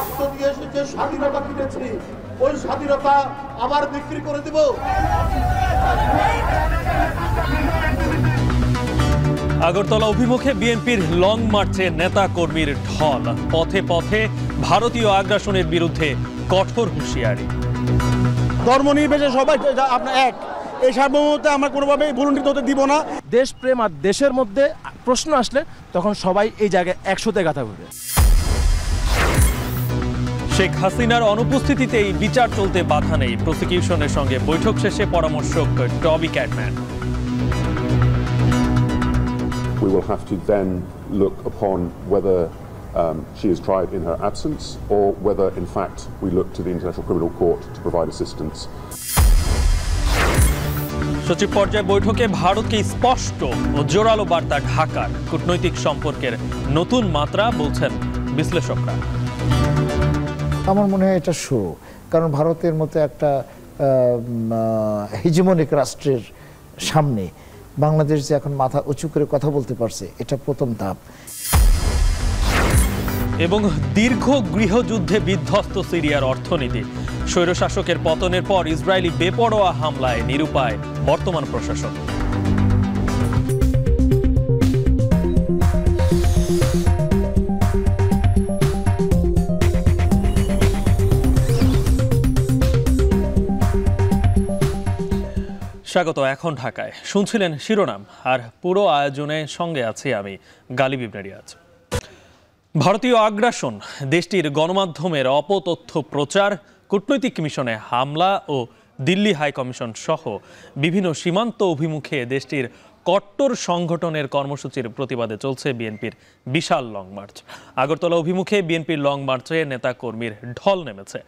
রক্ত দিয়ে যে স্বাধীনতা কিনেছি ওই স্বাধীনতা আবার বিক্রি করে দেব। আগরতলা অভিমুখে বিএনপির লং মার্চে নেতা কর্মীর ঢল, পথে পথে ভারতীয় আগ্রাসনের বিরুদ্ধে কঠোর হুঁশিয়ারি। ধর্ম নির্বিশেষে সবাই আপনার এক, এই সার্বভৌমত্বে আমরা কোনোভাবেই ভুলুণ্ঠিত হতে দিব না। দেশপ্রেম আর দেশের মধ্যে প্রশ্ন আসলে তখন সবাই এই জায়গায় একসাথে কথা বলবে। শেখ হাসিনার অনুপস্থিতিতেই বিচার চলতে বাধা নেই, প্রসিকিউশনের সঙ্গে বৈঠক শেষে পরামর্শক টবি Catman. We will have to then look upon whether she is tried in her absence or whether in fact we look to the International Criminal Court to provide assistance. সচিব পর্যায়ে বৈঠকে ভারতকে স্পষ্ট ও জোরালো বার্তা ঢাকার, কূটনৈতিক সম্পর্কের নতুন মাত্রা বলছেন বিশ্লেষকরা। আমার মনে হয় এটা শো, কারণ ভারতের মতো একটা হেজিমনিক রাষ্ট্রের সামনে বাংলাদেশ যে এখন মাথা উঁচু করে কথা বলতে পারছে, এটা প্রথম ধাপ। এবং দীর্ঘ গৃহযুদ্ধে বিধ্বস্ত সিরিয়ার অর্থনীতি, স্বৈরশাসকের পতনের পর ইসরায়েলি বেপরোয়া হামলায় নিরুপায় বর্তমান প্রশাসন। স্বাগত। এখন ঢাকায় শুনছিলেন শিরোনাম, আর পুরো আয়োজনের সঙ্গে আছি আমি গালিব ইবনে রিয়াজ। ভারতীয় আগ্রাসন, দেশটির গণমাধ্যমের অপতথ্য প্রচার, কূটনৈতিক মিশনে হামলা ও দিল্লি হাইকমিশন সহ বিভিন্ন সীমান্ত অভিমুখে দেশটির কট্টর সংগঠনের কর্মসূচির প্রতিবাদে চলছে বিএনপির বিশাল লং মার্চ। আগরতলা অভিমুখে বিএনপির লং মার্চে নেতাকর্মীর ঢল নেমেছে।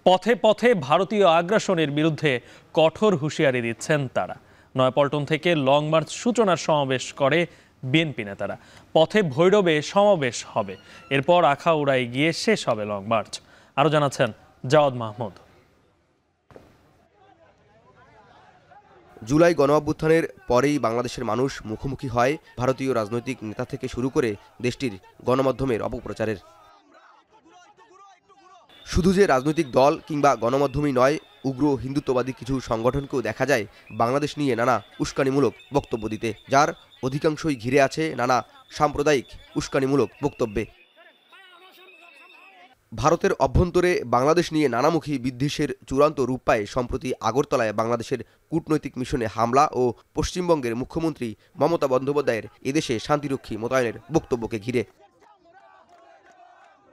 পথে পথে ভারতীয় আগ্রাসনের বিরুদ্ধে কঠোর হুঁশিয়ারি দিচ্ছেন তারা। নয়াপল্টন থেকে লং মার্চ সূচনার সমাবেশ করে বিএনপি নেতারা। পথে ভৈরবে সমাবেশ হবে, এরপর আখাউড়ায় গিয়ে শেষ হবে লং মার্চ। আরও জানাচ্ছেন জাওয়াদ মাহমুদ। জুলাই গণঅভ্যুত্থানের পরেই বাংলাদেশের মানুষ মুখোমুখি হয় ভারতীয় রাজনৈতিক নেতা থেকে শুরু করে দেশটির গণমাধ্যমের অপপ্রচারের। শুধু যে রাজনৈতিক দল কিংবা গণমাধ্যমই নয়, উগ্র হিন্দুত্ববাদী কিছু সংগঠনকেও দেখা যায় বাংলাদেশ নিয়ে নানা উস্কানিমূলক বক্তব্য দিতে, যার অধিকাংশই ঘিরে আছে নানা সাম্প্রদায়িক উস্কানিমূলক বক্তব্যে। ভারতের অভ্যন্তরে বাংলাদেশ নিয়ে নানামুখী বিদ্বেষের চূড়ান্ত রূপ পায় সম্প্রতি আগরতলায় বাংলাদেশের কূটনৈতিক মিশনে হামলা ও পশ্চিমবঙ্গের মুখ্যমন্ত্রী মমতা বন্দ্যোপাধ্যায়ের এদেশে শান্তিরক্ষী মোতায়েনের বক্তব্যকে ঘিরে।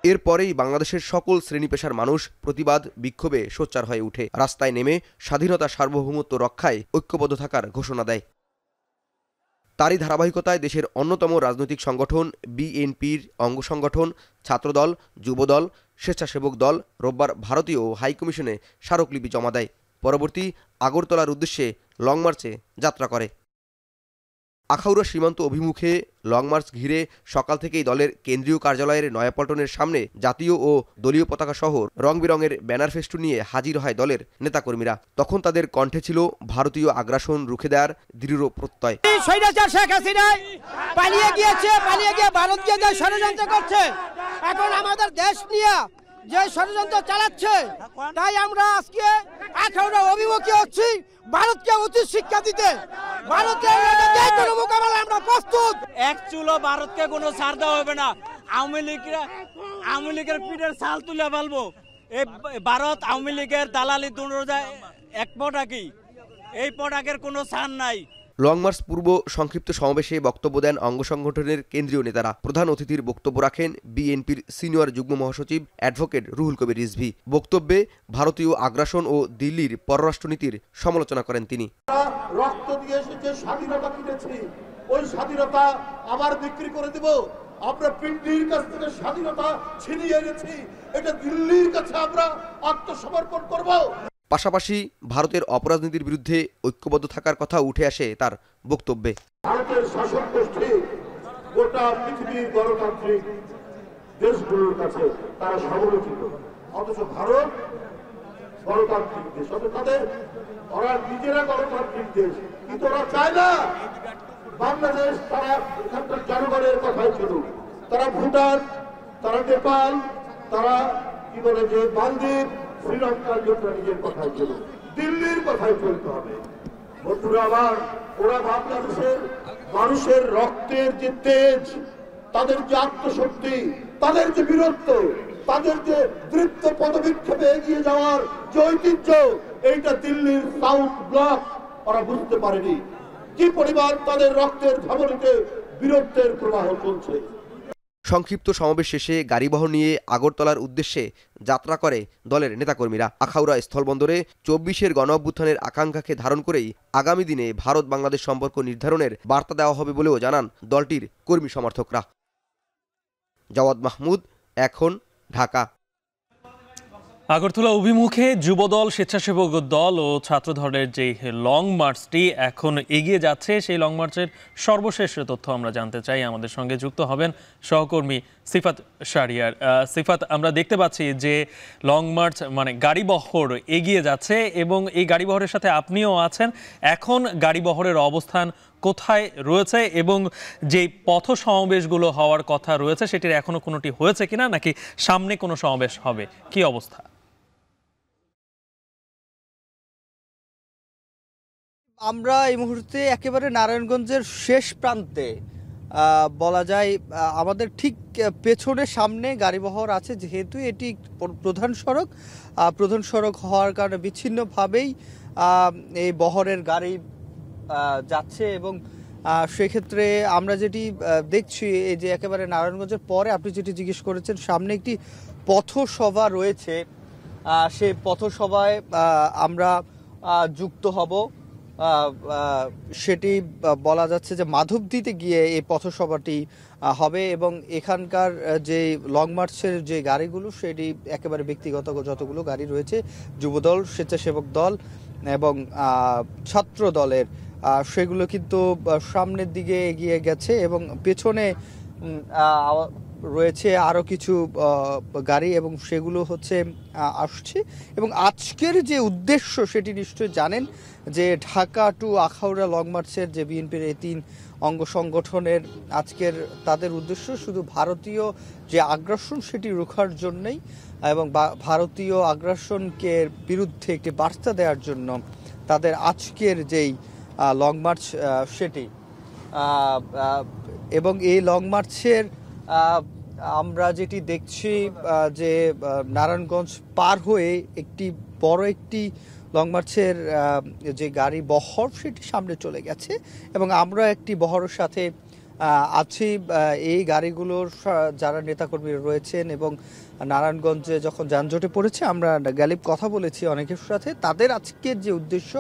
এরপরেই বাংলাদেশের সকল শ্রেণী পেশার মানুষ প্রতিবাদ বিক্ষোভে সোচ্চার হয়ে উঠে রাস্তায় নেমে স্বাধীনতা সার্বভৌমত্ব রক্ষায় ঐক্যবদ্ধ থাকার ঘোষণা দেয়। তারই ধারাবাহিকতায় দেশের অন্যতম রাজনৈতিক সংগঠন বিএনপির অঙ্গ সংগঠন ছাত্রদল, যুবদল, স্বেচ্ছাসেবক দল রোববার ভারতীয় হাইকমিশনে স্মারকলিপি জমা দেয়। পরবর্তী আগরতলার উদ্দেশ্যে লং মার্চে যাত্রা করে। আখাউড়া সীমান্ত অভিমুখে লং মার্চ ঘিরে সকাল থেকেই দলের কেন্দ্রীয় কার্যালয়ের নয়াপল্টনের সামনে জাতীয় ও দলীয় পতাকা সহ রং বেরঙের ব্যানার ফেস্টুন নিয়ে হাজির হয় দলের নেতাকর্মীরা। তখন তাদের কণ্ঠে ছিল ভারতীয় আগ্রাসন রুখে দেওয়ার দৃঢ় প্রত্যয়। শেখ হাসিনা পালিয়ে গিয়েছে, পালিয়ে গিয়ে ভারতকে যে ষড়যন্ত্র করছে, এখন আমাদের দেশ নিয়ে যে ষড়যন্ত্র চালাচ্ছে, তাই আমরা আজকে আখাউড়া অভিমুখী হচ্ছি ভারতকে উচিত শিক্ষা দিতে। ভারতের যে কোনো মোকাবেলা আমরা প্রস্তুত। এক চুলো ভারতকে কোনো ছাড় দেওয়া হবে না। আওয়ামী লীগের পিঠের ছাল তুলে ফেলবো। এই ভারত আওয়ামী লীগের দালালি দুর্নয় এক পটাকি, এই পটাকের কোনো ছাড় নাই। লং মার্চ পূর্ব সংক্ষিপ্ত সমাবেশে বক্তব্য দেন অঙ্গ সংগঠনের কেন্দ্রীয় নেতারা। প্রধান অতিথির বক্তব্য রাখেন বিএনপির সিনিয়র যুগ্ম মহাসচিব অ্যাডভোকেট রুহুল কবির রিজভী। বক্তব্যে ভারতীয় আগ্রাসন ও দিল্লির পররাষ্ট্রনীতির সমালোচনা করেন তিনি। রক্ত দিয়ে যে স্বাধীনতা কিনেছি ওই স্বাধীনতা আবার বিক্রি করে দেব। আমরা পিন্ডির কাছ থেকে স্বাধীনতা ছিনিয়ে এনেছি, এটা দিল্লির কাছে আমরা আত্মসমর্পণ করব। পাশাপাশি ভারতের অপরাজনীতির বিরুদ্ধে ঐক্যবদ্ধ থাকার কথা উঠে আসে তার বক্তব্যে। ভারতের শাসক গোষ্ঠী গোটা পৃথিবীর গণতান্ত্রিক দেশগুলোর কাছে তারা সমালোচিত, অথচ ভারত গণতান্ত্রিক দেশ, তাদের ওরা নিজেরা গণতান্ত্রিক দেশ, কিন্তু ওরা চায় না বাংলাদেশ তারা এখানকার জনগণের কথাই ছিল। তারা ভুটান, তারা নেপাল, তারা কি বলে যে বালদ্বীপ শ্রীলঙ্কার লোকরা নিজের কথাই ছিল, দিল্লির কথাই চলতে হবে। বন্ধুরা আমার, ওরা বাংলাদেশের মানুষের রক্তের যে তেজ, তাদের যে আত্মশক্তি, তাদের যে বীরত্ব, তাদের যে দৃপ্ত পদবিক্ষেপে এগিয়ে যাওয়ার যে ঐতিহ্য, এইটা দিল্লির সাউথ ব্লক ওরা বুঝতে পারেনি। কি পরিমাণ তাদের রক্তের ধমনীতে বীরত্বের প্রবাহ চলছে। সংক্ষিপ্ত সমাবেশ শেষে গাড়িবহর নিয়ে আগরতলার উদ্দেশ্যে যাত্রা করে দলের নেতাকর্মীরা। আখাউড়া স্থলবন্দরে 24-এর গণ অভ্যুত্থানের আকাঙ্ক্ষাকে ধারণ করেই আগামী দিনে ভারত বাংলাদেশ সম্পর্ক নির্ধারণের বার্তা দেওয়া হবে বলেও জানান দলটির কর্মী সমর্থকরা। জাওয়াদ মাহমুদ, এখন, ঢাকা। আগরতলা অভিমুখে যুবদল, স্বেচ্ছাসেবক দল ও ছাত্রদলের যে লং মার্চটি এখন এগিয়ে যাচ্ছে, সেই লং মার্চের সর্বশেষ তথ্য আমরা জানতে চাই। আমাদের সঙ্গে যুক্ত হবেন সহকর্মী সিফাত শাহরিয়ার। সিফাত, আমরা দেখতে পাচ্ছি যে লং মার্চ মানে গাড়িবহর এগিয়ে যাচ্ছে এবং এই গাড়িবহরের সাথে আপনিও আছেন। এখন গাড়িবহরের অবস্থান কোথায় রয়েছে এবং যে পথ সমাবেশগুলো হওয়ার কথা রয়েছে সেটির এখনো কোনোটি হয়েছে কিনা, নাকি সামনে কোনো সমাবেশ হবে, কি অবস্থা? আমরা এই মুহূর্তে একেবারে নারায়ণগঞ্জের শেষ প্রান্তে, বলা যায় আমাদের ঠিক পেছনে সামনে গাড়িবহর আছে, যেহেতু এটি প্রধান সড়ক হওয়ার কারণে বিচ্ছিন্নভাবেই এই বহরের গাড়ি যাচ্ছে এবং সেক্ষেত্রে আমরা যেটি দেখছি এই যে একেবারে নারায়ণগঞ্জের পরে আপনি যেটি জিজ্ঞেস করেছেন, সামনে একটি পথসভা রয়েছে, সেই পথসভায় আমরা যুক্ত হব। সেটি বলা যাচ্ছে যে মাধবদীতে গিয়ে এই পথসভাটি হবে এবং এখানকার যে লং মার্চের যে গাড়িগুলো সেটি একেবারে ব্যক্তিগত যতগুলো গাড়ি রয়েছে, যুবদল, স্বেচ্ছাসেবক দল এবং ছাত্র দলের, সেগুলো কিন্তু সামনের দিকে এগিয়ে গেছে এবং পেছনে রয়েছে আরও কিছু গাড়ি এবং সেগুলো হচ্ছে আসছে। এবং আজকের যে উদ্দেশ্য সেটি নিশ্চয়ই জানেন যে ঢাকা টু আখাউড়া লং মার্চের যে বিএনপির এই 3 অঙ্গ সংগঠনের আজকের তাদের উদ্দেশ্য শুধু ভারতীয় যে আগ্রাসন সেটি রোখার জন্যই এবং ভারতীয় আগ্রাসনকে বিরুদ্ধে একটি বার্তা দেওয়ার জন্য তাদের আজকের যেই লং মার্চ সেটি। এবং এই লং মার্চের আমরা যেটি দেখছি যে নারায়ণগঞ্জ পার হয়ে একটি বড় একটি লং মার্চের যে গাড়ি বহর সেটি সামনে চলে গেছে এবং আমরা একটি বহরের সাথে আছি। এই গাড়িগুলোর যারা নেতাকর্মীরা রয়েছেন এবং নারায়ণগঞ্জে যখন যানজটে পড়েছে আমরা গালিব কথা বলেছি অনেকের সাথে, তাদের আজকের যে উদ্দেশ্য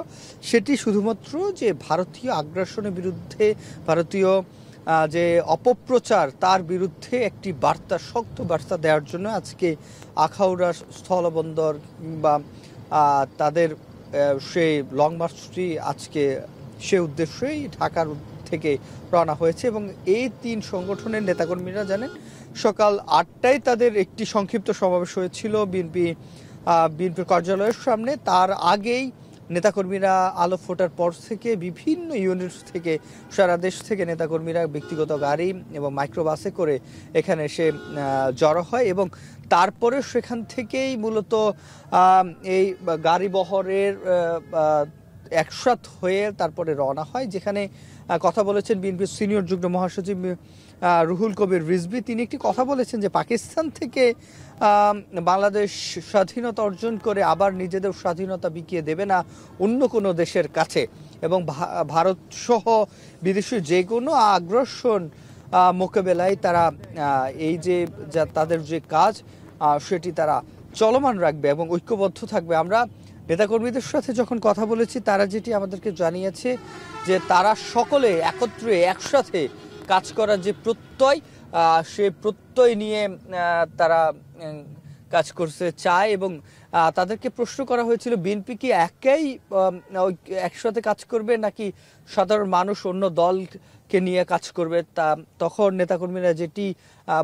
সেটি শুধুমাত্র যে ভারতীয় আগ্রাসনের বিরুদ্ধে, ভারতীয় যে অপপ্রচার তার বিরুদ্ধে একটি বার্তা, শক্ত বার্তা দেওয়ার জন্য আজকে আখাউড়া স্থলবন্দর কিংবা তাদের সেই লং মার্চটি আজকে সে উদ্দেশ্যেই ঢাকার থেকে রওনা হয়েছে। এবং এই 3 সংগঠনের নেতাকর্মীরা জানেন সকাল 8টায় তাদের একটি সংক্ষিপ্ত সমাবেশ হয়েছিল বিএনপির কার্যালয়ের সামনে। তার আগেই নেতাকর্মীরা আলো ফোটার পর থেকে বিভিন্ন ইউনিট থেকে সারা দেশ থেকে নেতাকর্মীরা ব্যক্তিগত গাড়ি এবং মাইক্রোবাসে করে এখানে এসে জড়ো হয় এবং তারপরে সেখান থেকেই মূলত এই গাড়ি বহরের একসাথ হয়ে তারপরে রওনা হয়, যেখানে কথা বলেছেন বিএনপির সিনিয়র যুগ্ম মহাসচিব রুহুল কবির রিজভী। তিনি একটি কথা বলেছেন যে পাকিস্তান থেকে বাংলাদেশ স্বাধীনতা অর্জন করে আবার নিজেদের স্বাধীনতা বিকিয়ে দেবে না অন্য কোনো দেশের কাছে এবং ভারত সহ বিদেশি যে কোনো আগ্রাসন মোকাবেলায় তারা এই যে তাদের যে কাজ সেটি তারা চলমান রাখবে এবং ঐক্যবদ্ধ থাকবে। আমরা নেতাকর্মীদের সাথে যখন কথা বলেছি তারা যেটি আমাদেরকে জানিয়েছে যে তারা সকলে একত্রে একসাথে কাজ করার যে প্রত্যয়, সে প্রত্যয় নিয়ে তারা কাজ করতে চায় এবং তাদেরকে প্রশ্ন করা হয়েছিল বিএনপি কি একাই একসাথে কাজ করবে নাকি সাধারণ মানুষ অন্য দলকে নিয়ে কাজ করবে। তখন নেতাকর্মীরা যেটি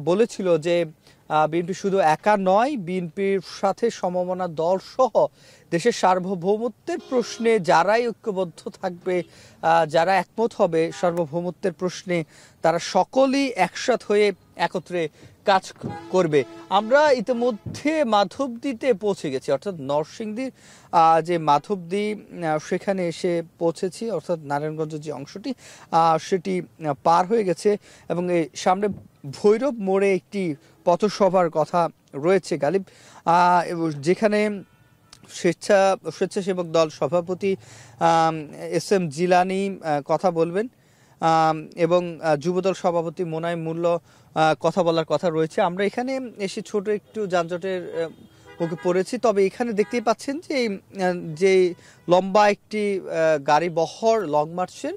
বলেছিল যে বিএনপি শুধু একা নয়, বিএনপির সাথে সমমনা দল সহ দেশের সার্বভৌমত্বের প্রশ্নে যারাই ঐক্যবদ্ধ থাকবে, যারা একমত হবে সার্বভৌমত্বের প্রশ্নে, তারা সকলেই একসাথ হয়ে একত্রে কাজ করবে। আমরা ইতিমধ্যে মাধবদীতে পৌঁছে গেছি, অর্থাৎ নরসিংদীর যে মাধবদী সেখানে এসে পৌঁছেছি, অর্থাৎ নারায়ণগঞ্জের যে অংশটি সেটি পার হয়ে গেছে এবং এই সামনে ভৈরব মোড়ে একটি পথসভার কথা রয়েছে গালিব, যেখানে স্বেচ্ছাসেবক দল সভাপতি SM জিলানি কথা বলবেন এবং যুবদল সভাপতি মোনায়েম মূল্য কথা বলার কথা রয়েছে। আমরা এখানে এসে ছোট একটু যানজটের মুখে পড়েছি, তবে এখানে দেখতেই পাচ্ছেন যে লম্বা একটি গাড়ি বহর লং মার্চের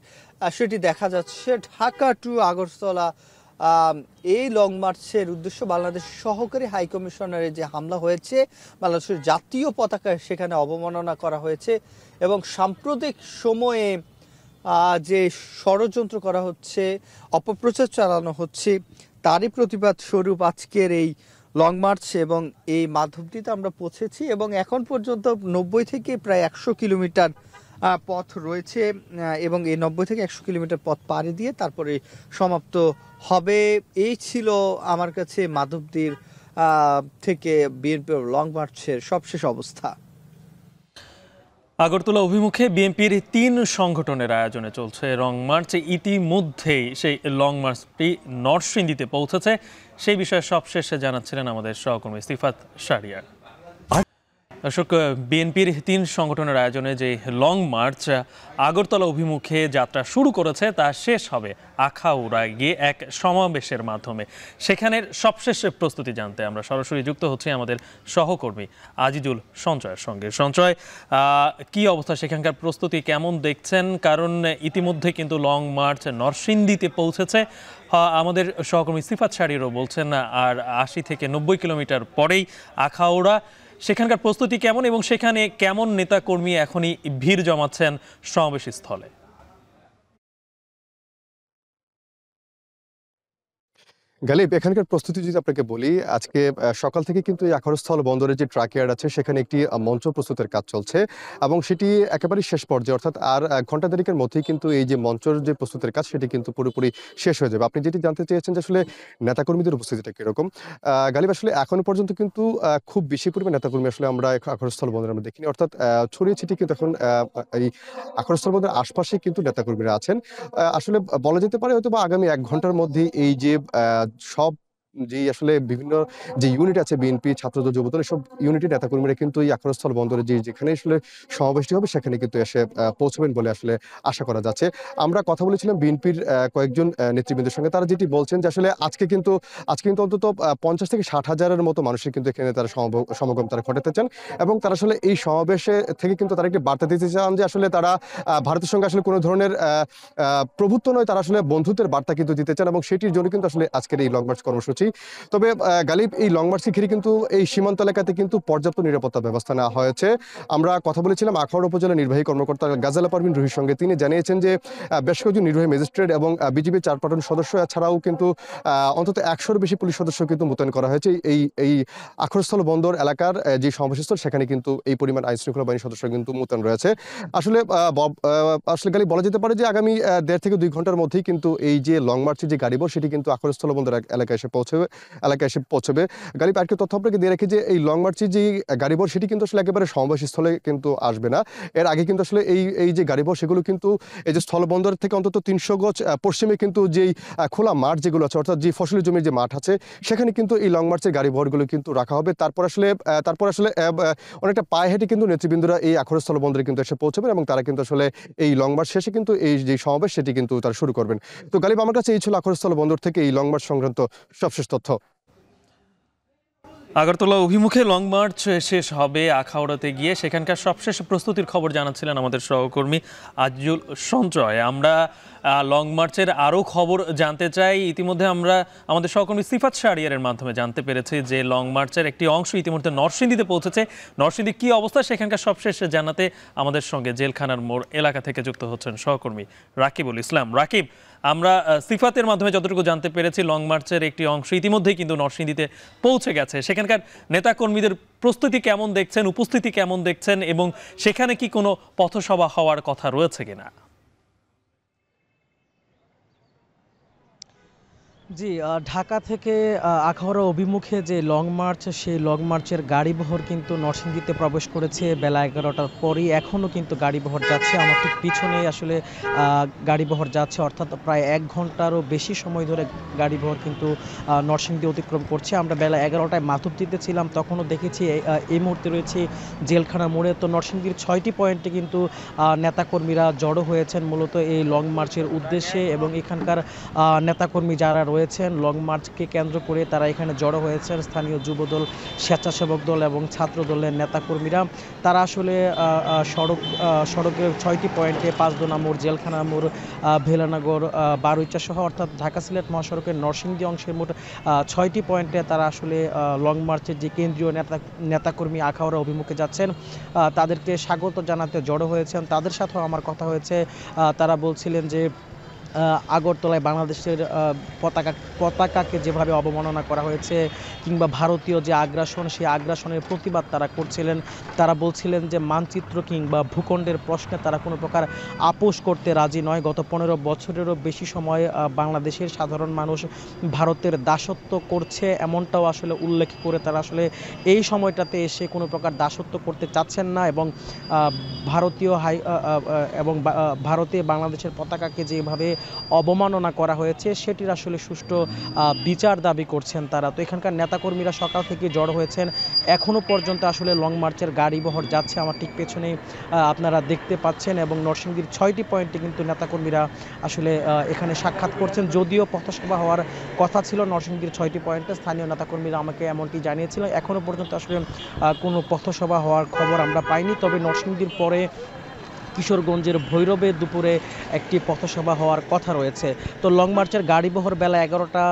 সেটি দেখা যাচ্ছে ঢাকা টু আগরতলা। এই লং মার্চের উদ্দেশ্য বাংলাদেশ সহকারী হাইকমিশনারের যে হামলা হয়েছে, বাংলাদেশের জাতীয় পতাকা সেখানে অবমাননা করা হয়েছে এবং সাম্প্রতিক সময়ে যে ষড়যন্ত্র করা হচ্ছে, অপপ্রচার চালানো হচ্ছে, তারই প্রতিবাদ স্বরূপ আজকের এই লং মার্চ এবং এই মাধবদীতে আমরা পৌঁছেছি এবং এখন পর্যন্ত 90 থেকে প্রায় 100 কিলোমিটার পথ রয়েছে এবং এই 90 থেকে 100 কিলোমিটার পথ পাড়ি দিয়ে তারপরে সমাপ্ত হবে। এই ছিল আমার কাছে মাধবদীর থেকে বিএনপির লং মার্চের সবশেষ অবস্থা। আগরতলা অভিমুখে বিএনপির 3 সংগঠনের আয়োজনে চলছে লং মার্চ। ইতিমধ্যেই সেই লং মার্চটি নরসিংদীতে পৌঁছেছে। সেই বিষয়ে সবশেষে জানাচ্ছিলেন আমাদের সহকর্মী সিফাত শাহরিয়ার। দর্শক, বিএনপির 3 সংগঠনের আয়োজনে যে লং মার্চ আগরতলা অভিমুখে যাত্রা শুরু করেছে তা শেষ হবে আখাউড়ায় গিয়ে এক সমাবেশের মাধ্যমে। সেখানের সবশেষ প্রস্তুতি জানতে আমরা সরাসরি যুক্ত হচ্ছি আমাদের সহকর্মী আজিজুল সঞ্চয়ের সঙ্গে। সঞ্চয়, কি অবস্থা সেখানকার প্রস্তুতি কেমন দেখছেন? কারণ ইতিমধ্যে কিন্তু লং মার্চ নরসিংদীতে পৌঁছেছে। আমাদের সহকর্মী সিফাত শাহরিয়ারও বলছেন আর 80 থেকে 90 কিলোমিটার পরেই আখাউড়া। সেখানকার প্রস্তুতি কেমন এবং সেখানে কেমন নেতাকর্মী এখনই ভিড় জমাচ্ছেন সমাবেশ স্থলে? গালিব, এখানকার প্রস্তুতি যদি আপনাকে বলি, আজকে সকাল থেকে কিন্তু এই আখড়স্থল বন্দরের যে ট্রাক ইয়ার্ড আছে সেখানে একটি মঞ্চ প্রস্তুতের কাজ চলছে এবং সেটি একেবারে শেষ পর্যায়ে, অর্থাৎ আর ঘন্টা দেড়েকের মধ্যেই কিন্তু এই যে মঞ্চের যে প্রস্তুতের কাজ সেটি কিন্তু পুরোপুরি শেষ হয়ে যাবে। আপনি যেটি জানতে চেয়েছেন যে আসলে নেতাকর্মীদের উপস্থিতিটা কিরকম, গালিব আসলে এখনো পর্যন্ত কিন্তু খুব বেশি পরিমাণ নেতাকর্মী আসলে আমরা আখড়স্থল বন্দরে আমরা দেখিনি, অর্থাৎ ছড়িয়ে ছিটিয়ে কিন্তু এখন এই আখড়স্থল বন্দরের আশপাশে কিন্তু নেতাকর্মীরা আছেন। আসলে বলা যেতে পারে হয়তো বা আগামী 1 ঘন্টার মধ্যে এই যে সব যে আসলে বিভিন্ন যে ইউনিট আছে বিএনপি, ছাত্রদল, যুবদল, সব ইউনিটের নেতাকর্মীরা কিন্তু এই আখড়স্থল বন্দরে যেখানে আসলে সমাবেশটি হবে সেখানে কিন্তু এসে পৌঁছবেন বলে আসলে আশা করা যাচ্ছে। আমরা কথা বলেছিলাম বিএনপির কয়েকজন নেতৃবৃন্দের সঙ্গে, তারা যেটি বলছেন যে আসলে আজকে কিন্তু অন্তত 50 থেকে 60 হাজারের মতো মানুষের কিন্তু এখানে তারা সমাগম তারা ঘটাতে চান এবং তারা আসলে এই সমাবেশে থেকে কিন্তু তারা একটি বার্তা দিতে চান যে আসলে তারা ভারতের সঙ্গে আসলে কোনো ধরনের প্রভুত্ব নয়, তারা আসলে বন্ধুত্বের বার্তা কিন্তু দিতে চান এবং সেটির জন্য কিন্তু আসলে আজকের এই লং মার্চ কর্মসূচি। তবে গালিব, এই লং মার্চকে ঘিরে কিন্তু এই সীমান্ত এলাকাতে কিন্তু পর্যাপ্ত নিরাপত্তা ব্যবস্থা নেওয়া হয়েছে। আমরা কথা বলেছিলাম আখাউড়া উপজেলা নির্বাহী কর্মকর্তা গাজালা পারভিন রুহির সঙ্গে। তিনি জানিয়েছেন যে বেশ কয়েকজন নির্বাহী ম্যাজিস্ট্রেট এবং বিজিবি 4 প্লাটুন সদস্য ছাড়াও কিন্তু অন্তত 100-এর বেশি পুলিশ সদস্য কিন্তু মোতায়েন করা হয়েছে এই আখড়স্থল বন্দর এলাকার যে সমাবেশস্থল সেখানে কিন্তু এই পরিমাণ আইন শৃঙ্খলা বাহিনীর সদস্য কিন্তু মোতায়েন রয়েছে। আসলে গালিব বলা যেতে পারে যে আগামী 1.5 থেকে 2 ঘন্টার মধ্যেই কিন্তু এই যে লং মার্চের যে গাড়িবর সেটি কিন্তু আখড়স্থল বন্দর এলাকায় এসে পৌঁছবে। গালিব, আরেকটি তথ্য আপনাকে দিয়ে রাখি যে এই লং মার্চের যে গাড়িবর সেটি কিন্তু আসলে একেবারে সমাবেশস্থলে কিন্তু আসবে না। এর আগে কিন্তু আসলে এই যে গাড়িবর সেগুলো কিন্তু এই যে স্থলবন্দর থেকে অন্তত 300 গজ পশ্চিমে কিন্তু যেই খোলা মাঠ যেগুলো আছে, অর্থাৎ যে ফসলি জমির যে মাঠ আছে সেখানে কিন্তু এই লং মার্চের গাড়িবহরগুলো কিন্তু রাখা হবে। তারপর আসলে অনেকটা পায়ে হেঁটে কিন্তু নেতৃবৃন্দরা এই আখড়স্থল বন্দরে কিন্তু এসে পৌঁছবেন এবং তারা কিন্তু আসলে এই লং মার্চ শেষে কিন্তু এই যে সমাবেশ সেটি কিন্তু তারা শুরু করবেন। তো গালিব, আমার কাছে এই ছিল আখড়স্থল বন্দর থেকে এই লং মার্চ সংক্রান্ত সবশেষ তথ্য। আগরতলা অভিমুখে লং মার্চ শেষ হবে আখাউড়াতে গিয়ে। সেখানকার সবশেষ প্রস্তুতির খবর জানাচ্ছিলেন আমাদের সহকর্মী আজিজুল সঞ্চয়। আমরা লং মার্চের আরও খবর জানতে চাই। ইতিমধ্যে আমরা আমাদের সহকর্মী সিফাত শাহরিয়ারের মাধ্যমে জানতে পেরেছি যে লং মার্চের একটি অংশ ইতিমধ্যে নরসিংদীতে পৌঁছেছে। নরসিংদী কী অবস্থা সেখানকার সবশেষ জানাতে আমাদের সঙ্গে জেলখানার মোড় এলাকা থেকে যুক্ত হচ্ছেন সহকর্মী রাকিবুল ইসলাম। রাকিব, আমরা সিফাতের মাধ্যমে যতটুকু জানতে পেরেছি লং মার্চের একটি অংশ ইতিমধ্যেই কিন্তু নরসিংদীতে পৌঁছে গেছে। সেখানকার নেতাকর্মীদের প্রস্তুতি কেমন দেখছেন, উপস্থিতি কেমন দেখছেন এবং সেখানে কি কোনো পথসভা হওয়ার কথা রয়েছে কিনা? জি, ঢাকা থেকে আখাউড়া অভিমুখে যে লং মার্চ, সেই লং মার্চের গাড়িবহর কিন্তু নরসিংদীতে প্রবেশ করেছে বেলা 11টার পরই। এখনও কিন্তু গাড়িবহর যাচ্ছে। আমার ঠিক পিছনেই আসলে গাড়িবহর যাচ্ছে, অর্থাৎ প্রায় 1 ঘন্টারও বেশি সময় ধরে গাড়িবহর কিন্তু নরসিংদী অতিক্রম করছে। আমরা বেলা 11টায় মাধবদীতে ছিলাম, তখনও দেখেছি। এই মুহূর্তে রয়েছে জেলখানা মোড়ে। তো নরসিংদীর 6টি পয়েন্টে কিন্তু নেতাকর্মীরা জড়ো হয়েছেন মূলত এই লং মার্চের উদ্দেশ্যে, এবং এখানকার নেতাকর্মী যারা রয়েছেন লং মার্চকে কেন্দ্র করে তারা এখানে জড়ো হয়েছেন। স্থানীয় যুবদল, স্বেচ্ছাসেবক দল এবং ছাত্র দলের নেতাকর্মীরা তারা আসলে সড়কের 6টি পয়েন্টে 5 মোড়, জেলখানা মোড়, ভেলানগর, বারুইচা সহ অর্থাৎ ঢাকা সিলেট মহাসড়কের নরসিংদী অংশের মোট 6টি পয়েন্টে তারা আসলে লং মার্চের যে কেন্দ্রীয় নেতাকর্মী আখাউড়া অভিমুখে যাচ্ছেন তাদেরকে স্বাগত জানাতে জড়ো হয়েছেন। তাদের সাথেও আমার কথা হয়েছে। তারা বলছিলেন যে আগরতলায় বাংলাদেশের পতাকাকে যেভাবে অবমাননা করা হয়েছে, কিংবা ভারতীয় যে আগ্রাসন, সেই আগ্রাসনের প্রতিবাদ তারা করছিলেন। তারা বলছিলেন যে মানচিত্র কিংবা ভূখণ্ডের প্রশ্নে তারা কোনো প্রকার আপোষ করতে রাজি নয়। গত 15 বছরেরও বেশি সময় বাংলাদেশের সাধারণ মানুষ ভারতের দাসত্ব করছে, এমনটাও আসলে উল্লেখ করে তারা আসলে এই সময়টাতে এসে কোনো প্রকার দাসত্ব করতে চাচ্ছেন না, এবং ভারতে বাংলাদেশের পতাকাকে যেভাবে অবমাননা করা হয়েছে সেটির আসলে সুষ্ঠু বিচার দাবি করছেন তারা। তো এখানকার নেতাকর্মীরা সকাল থেকে জড়ো হয়েছেন। এখনও পর্যন্ত আসলে লং মার্চের গাড়িবহর যাচ্ছে, আমার ঠিক পেছনেই আপনারা দেখতে পাচ্ছেন, এবং নরসিংদীর 6টি পয়েন্টে কিন্তু নেতাকর্মীরা আসলে এখানে সাক্ষাৎ করছেন। যদিও পথসভা হওয়ার কথা ছিল নরসিংদীর 6টি পয়েন্টে, স্থানীয় নেতাকর্মীরা আমাকে এমনটি জানিয়েছিলেন। এখনও পর্যন্ত আসলে কোনো পথসভা হওয়ার খবর আমরা পাইনি। তবে নরসিংদীর পরে কিশোরগঞ্জের ভৈরবে দুপুরে একটি পথসভা হওয়ার কথা রয়েছে। তো লং মার্চের গাড়িবহর বেলা 11টা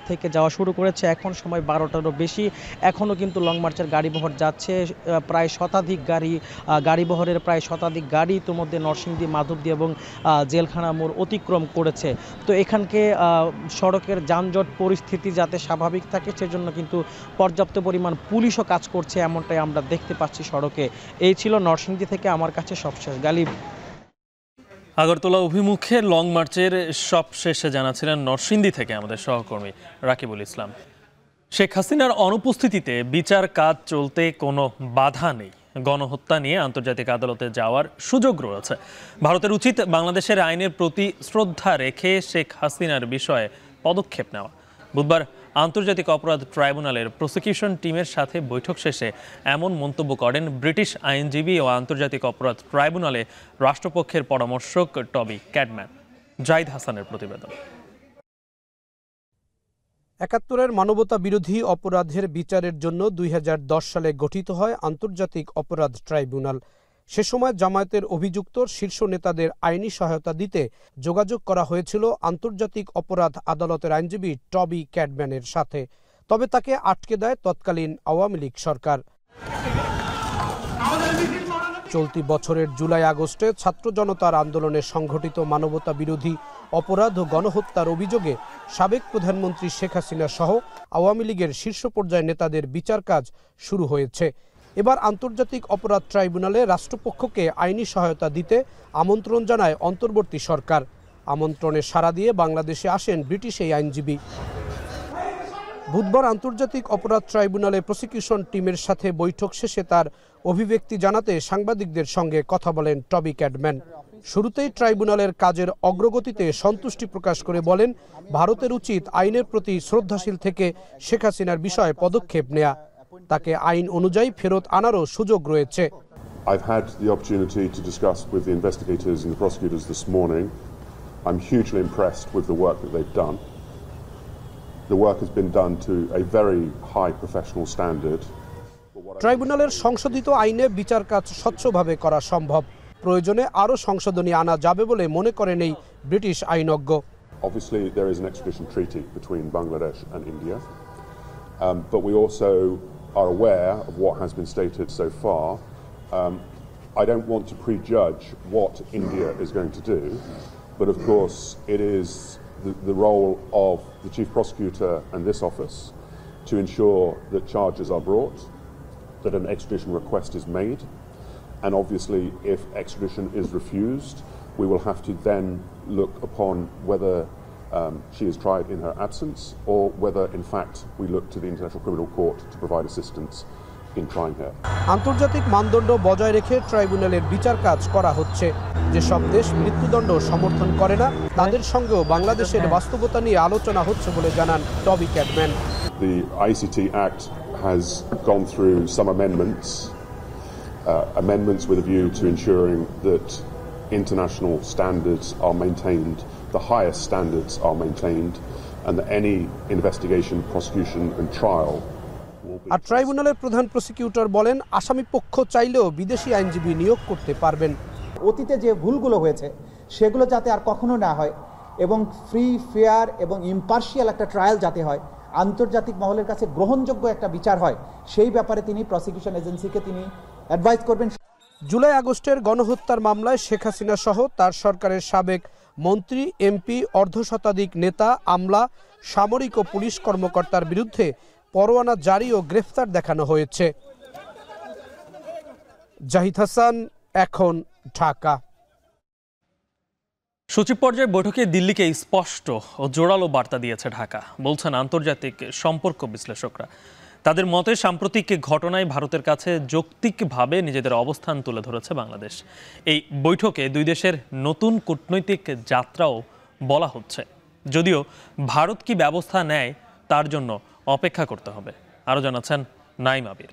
থেকে যাওয়া শুরু করেছে, এখন সময় 12টারও বেশি। এখনও কিন্তু লং মার্চের গাড়িবহর যাচ্ছে। প্রায় শতাধিক গাড়িবহরের প্রায় শতাধিক গাড়ি ইতিমধ্যে নরসিংদী, মাধবদী এবং জেলখানা মোড় অতিক্রম করেছে। তো এখানকে সড়কের যানজট পরিস্থিতি যাতে স্বাভাবিক থাকে সেজন্য কিন্তু পর্যাপ্ত পরিমাণ পুলিশও কাজ করছে, এমনটাই আমরা দেখতে পাচ্ছি সড়কে। এই ছিল নরসিংদী থেকে আমার কাছে সবশেষ। গালিব। আগরতলা অভিমুখে লং মার্চের সবশেষে জানাছিলেন নরসিংদী থেকে আমাদের সহকর্মী রাকিবুল ইসলাম। শেখ হাসিনার অনুপস্থিতিতে বিচার কাজ চলতে কোনো বাধা নেই। গণহত্যা নিয়ে আন্তর্জাতিক আদালতে যাওয়ার সুযোগ রয়েছে। ভারতের উচিত বাংলাদেশের আইনের প্রতি শ্রদ্ধা রেখে শেখ হাসিনার বিষয়ে পদক্ষেপ নেওয়া। বুধবার আন্তর্জাতিক অপরাধ ট্রাইব্যুনালের প্রসিকিউশন টিমের সাথে বৈঠক শেষে এমন মন্তব্য করেন ব্রিটিশ আইনজীবী ও আন্তর্জাতিক অপরাধ ট্রাইব্যুনালে রাষ্ট্রপক্ষের পরামর্শক টবি ক্যাডম্যান। জাহিদ হাসানের প্রতিবেদন। ৭১-এর মানবতা বিরোধী অপরাধের বিচারের জন্য ২০১০ সালে গঠিত হয় আন্তর্জাতিক অপরাধ ট্রাইব্যুনাল। সে সময় জামায়াতের অভিযুক্ত শীর্ষ নেতাদের আইনি সহায়তা দিতে যোগাযোগ করা হয়েছিল আন্তর্জাতিক অপরাধ আদালতের আইনজীবী টবি ক্যাডম্যানের সাথে। তবে তাকে আটকে দেয় তৎকালীন আওয়ামী লীগ সরকার। চলতি বছরের জুলাই-আগস্টে ছাত্র জনতার আন্দোলনে সংঘটিত মানবতা বিরোধী অপরাধ ও গণহত্যার অভিযোগে সাবেক প্রধানমন্ত্রী শেখ হাসিনা সহ আওয়ামী লীগের শীর্ষ পর্যায়ের নেতাদের বিচার কাজ শুরু হয়েছে। এবার আন্তর্জাতিক অপরাধ ট্রাইব্যুনালে রাষ্ট্রপক্ষকে আইনি সহায়তা দিতে আমন্ত্রণ জানায় অন্তর্বর্তী সরকার। আমন্ত্রণে সাড়া দিয়ে বাংলাদেশে আসেন ব্রিটিশ এই আইনজীবী। বুধবার আন্তর্জাতিক অপরাধ ট্রাইব্যুনালে প্রসিকিউশন টিমের সাথে বৈঠক শেষে তার অভিব্যক্তি জানাতে সাংবাদিকদের সঙ্গে কথা বলেন টবি ক্যাডম্যান। শুরুতেই ট্রাইব্যুনালের কাজের অগ্রগতিতে সন্তুষ্টি প্রকাশ করে বলেন, ভারতের উচিত আইনের প্রতি শ্রদ্ধাশীল থেকে শেখ হাসিনার বিষয়ে পদক্ষেপ নেয়া। তাকে আইন অনুযায়ী ফেরত আনারও সুযোগ রয়েছে। I've had the opportunity to discuss with the investigators and the prosecutors this morning. I'm hugely impressed with the work that they've done. The work has been done to a very high professional standard. ট্রাইব্যুনালের সংশোধিত আইনে বিচার কাজ স্বচ্ছভাবে করা সম্ভব। প্রয়োজনে আরও সংশোধনী আনা যাবে বলে মনে করেন এই ব্রিটিশ আইনজ্ঞ। Obviously there is an extradition treaty between Bangladesh and India, but we also are aware of what has been stated so far. I don't want to prejudge what India is going to do, but of course it is the role of the Chief Prosecutor and this office to ensure that charges are brought, that an extradition request is made, and obviously if extradition is refused, we will have to then look upon whether she is tried in her absence, or whether in fact we look to the International Criminal Court to provide assistance in trying her. আন্তর্জাতিক মানদণ্ড বজায় রেখে ট্রাইব্যুনালের বিচার কাজ করা হচ্ছে। যেসব দেশ মৃত্যুদণ্ড সমর্থন করে না তাদের সঙ্গেও বাংলাদেশের বাস্তবতা নিয়ে আলোচনা হচ্ছে বলে জানান টবি Cadman. The ICT Act has gone through some amendments with a view to ensuring that international standards are maintained, the highest standards are maintained, and that any investigation, prosecution and trial will be... আর ট্রাইব্যুনালের প্রধান prosecutor বলেন আসামি পক্ষ চাইলেও বিদেশি আইনজীবী নিয়োগ করতে পারবেন। অতীতে যে ভুলগুলো হয়েছে সেগুলো যাতে আর কখনো না হয় এবং ফ্রি, ফেয়ার এবং ইম্পার্শিয়াল একটা ট্রায়াল যাতে হয়, আন্তর্জাতিক মহলের কাছে গ্রহণযোগ্য একটা বিচার হয়, সেই ব্যাপারে তিনি প্রসিকিউশন এজেন্সিকে তিনি অ্যাডভাইস করবেন। জুলাই আগস্টের গণহত্যার মামলায় শেখ হাসিনা সহ তার সরকারের সাবেক মন্ত্রী, এমপি, অর্ধশতাধিক নেতা, আমলা, সামরিক ও পুলিশ কর্মকর্তার বিরুদ্ধে পরোয়ানা জারি ও গ্রেফতার দেখানো হয়েছে। জাহিদ হাসান, এখন, ঢাকা। সচিব পর্যায়ের বৈঠকে দিল্লিকে স্পষ্ট ও জোরালো বার্তা দিয়েছে ঢাকা, বলছেন আন্তর্জাতিক সম্পর্ক বিশ্লেষকরা। তাদের মতে সাম্প্রতিক ঘটনায় ভারতের কাছে যৌক্তিকভাবে নিজেদের অবস্থান তুলে ধরেছে বাংলাদেশ। এই বৈঠকে দুই দেশের নতুন কূটনৈতিক যাত্রাও বলা হচ্ছে, যদিও ভারত কি ব্যবস্থা নেয় তার জন্য অপেক্ষা করতে হবে। আরও জানাচ্ছেন নাইম আবির।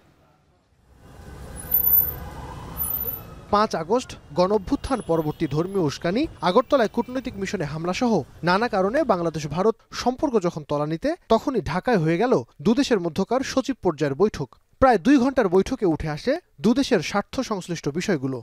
5 আগস্ট গণঅভ্যুত্থান পরবর্তী ধর্মীয় উস্কানি, আগরতলায় কূটনৈতিক মিশনে হামলাসহ নানা কারণে বাংলাদেশ ভারত সম্পর্ক যখন তলানিতে, তখনই ঢাকায় হয়ে গেল দুদেশের মধ্যকার সচিব পর্যায়ের বৈঠক। প্রায় 2 ঘন্টার বৈঠকে উঠে আসে দুদেশের স্বার্থ সংশ্লিষ্ট বিষয়গুলো।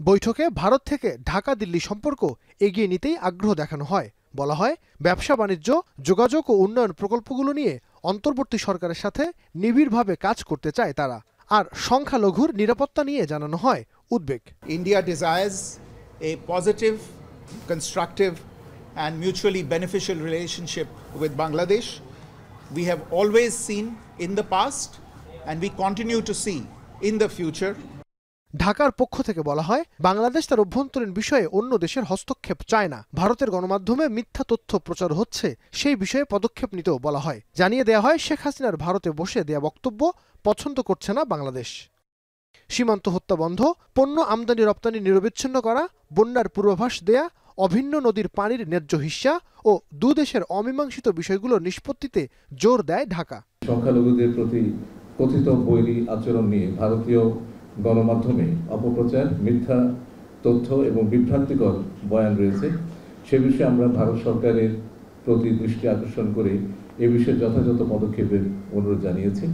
বৈঠকে ভারত থেকে ঢাকা দিল্লি সম্পর্ক এগিয়ে নিতেই আগ্রহ দেখানো হয়। বলা হয় ব্যবসা বাণিজ্য, যোগাযোগ ও উন্নয়ন প্রকল্পগুলো নিয়ে অন্তর্বর্তী সরকারের সাথে নিবিড়ভাবে কাজ করতে চায় তারা। আর সংখ্যালঘুর নিরাপত্তা নিয়ে জানানো হয় উদ্বেগ। India desires a positive, constructive and mutually beneficial relationship with Bangladesh. We have always seen in the past and we continue to see in the future. ঢাকার পক্ষ থেকে বলা হয় বাংলাদেশ তার অভ্যন্তরীণ বিষয়ে অন্য দেশের হস্তক্ষেপ চায় না। ভারতের গণমাধ্যমে মিথ্যা তথ্য প্রচার হচ্ছে, সেই বিষয়ে পদক্ষেপ নিতেও বলা হয়। জানিয়ে দেয়া হয় শেখ হাসিনার ভারতে বসে দেয়া বক্তব্য পছন্দ করছে না বাংলাদেশ। সীমান্ত হত্যা বন্ধ, পণ্য আমদানি রপ্তানি নিরবিচ্ছিন্ন করা, বন্যার পূর্বাভাস দেয়া, অভিন্ন নদীর পানির ন্যায্য হিস্যা ও দুদেশের অমীমাংসিত বিষয়গুলো নিষ্পত্তিতে জোর দেয় ঢাকা। সংখ্যালঘুদের প্রতি কথিত বৈরী আচরণ নিয়ে ভারতীয় গণমাধ্যমে অপপ্রচার, মিথ্যা তথ্য এবং বিভ্রান্তিকর বয়ান রয়েছে। সে বিষয়ে আমরা ভারত সরকারের প্রতি দৃষ্টি আকর্ষণ করে এ বিষয়ে যথাযথ পদক্ষেপের অনুরোধ জানিয়েছি।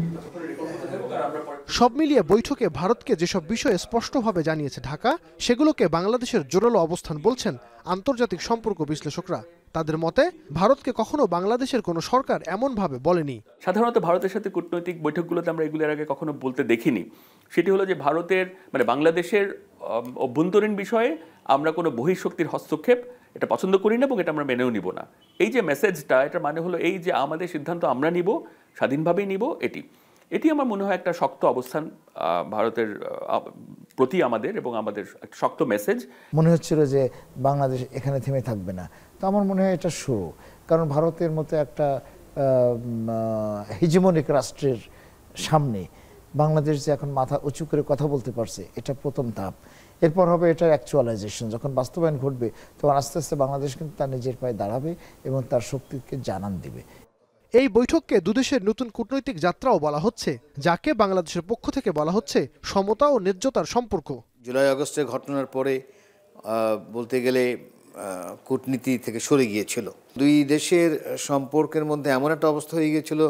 সব মিলিয়ে বৈঠকে ভারতকে যেসব বিষয়ে স্পষ্টভাবে জানিয়েছে ঢাকা, সেগুলোকে বাংলাদেশের জোরালো অবস্থান বলছেন আন্তর্জাতিক সম্পর্ক বিশ্লেষকরা। তাদের মতে ভারতকে কখনো বাংলাদেশের কোনো সরকার এমনভাবে বলেনি। সাধারণত ভারতের সাথে কূটনৈতিক বৈঠকগুলোতে আমরা এগুলোর আগে কখনো বলতে দেখিনি। সেটি হলো যে ভারতের বাংলাদেশের অভ্যন্তরীণ বিষয়ে আমরা কোনো বহিঃশক্তির হস্তক্ষেপ এটা পছন্দ করি না এবং এটা আমরা মেনেও নিব না। এই যে মেসেজটা, এটার মানে হলো এই যে আমাদের সিদ্ধান্ত আমরা নিব, স্বাধীনভাবেই নিব। এটি আমার মনে হয় একটা শক্ত অবস্থান ভারতের প্রতি আমাদের, এবং আমাদের একটা শক্ত মেসেজ। মনে হচ্ছিল যে বাংলাদেশ এখানে থেমে থাকবে না, তো আমার মনে হয় এটা শুরু। কারণ ভারতের মতো একটা হিজেমনিক রাষ্ট্রের সামনে বাংলাদেশ যে এখন মাথা উঁচু করে কথা বলতে পারছে, এটা প্রথম ধাপ। এরপর হবে এটার অ্যাকচুয়ালাইজেশন। যখন বাস্তবায়ন ঘটবে তখন আস্তে আস্তে বাংলাদেশ কিন্তু তার নিজের পায়ে দাঁড়াবে এবং তার শক্তিকে জানান দিবে। এই বৈঠককে দুদেশের নতুন কূটনৈতিক যাত্রাও বলা হচ্ছে, যাকে বাংলাদেশের পক্ষ থেকে বলা হচ্ছে সমতা ও ন্যায্যতার সম্পর্ক। জুলাই আগস্টের ঘটনার পরে বলতে গেলে কূটনীতি থেকে সরে গিয়েছিল। দুই দেশের সম্পর্কের মধ্যে এমন একটা অবস্থা হয়ে গিয়েছিল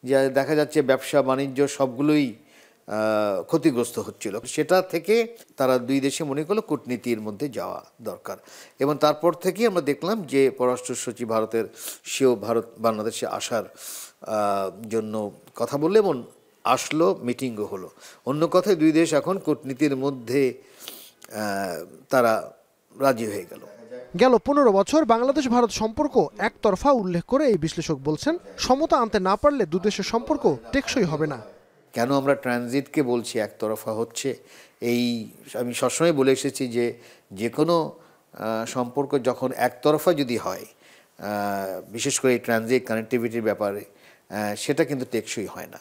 যে দেখা যাচ্ছে ব্যবসা বাণিজ্য সবগুলোই ক্ষতিগ্রস্ত হচ্ছিল। সেটা থেকে তারা দুই দেশে মনে করলো কূটনীতির মধ্যে যাওয়া দরকার, এবং তারপর থেকে আমরা দেখলাম যে পররাষ্ট্র সচিব ভারতের, সেও বাংলাদেশে আসার জন্য কথা বললে এবং আসলো, মিটিংও হলো। অন্য কথায় দুই দেশ এখন কূটনীতির মধ্যে তারা রাজি হয়ে গেল। গেল 15 বছর বাংলাদেশ ভারত সম্পর্ক একতরফা উল্লেখ করে এই বিশ্লেষক বলছেন সমতা আনতে না পারলে দুদেশের সম্পর্ক টেকসই হবে না। কেন আমরা ট্রানজিটকে বলছি একতরফা হচ্ছে, এই আমি সবসময় বলে এসেছি যে যে কোনো সম্পর্ক যখন একতরফা যদি হয় বিশেষ করে এই ট্রানজিট কানেক্টিভিটির ব্যাপারে সেটা কিন্তু টেকসই হয় না।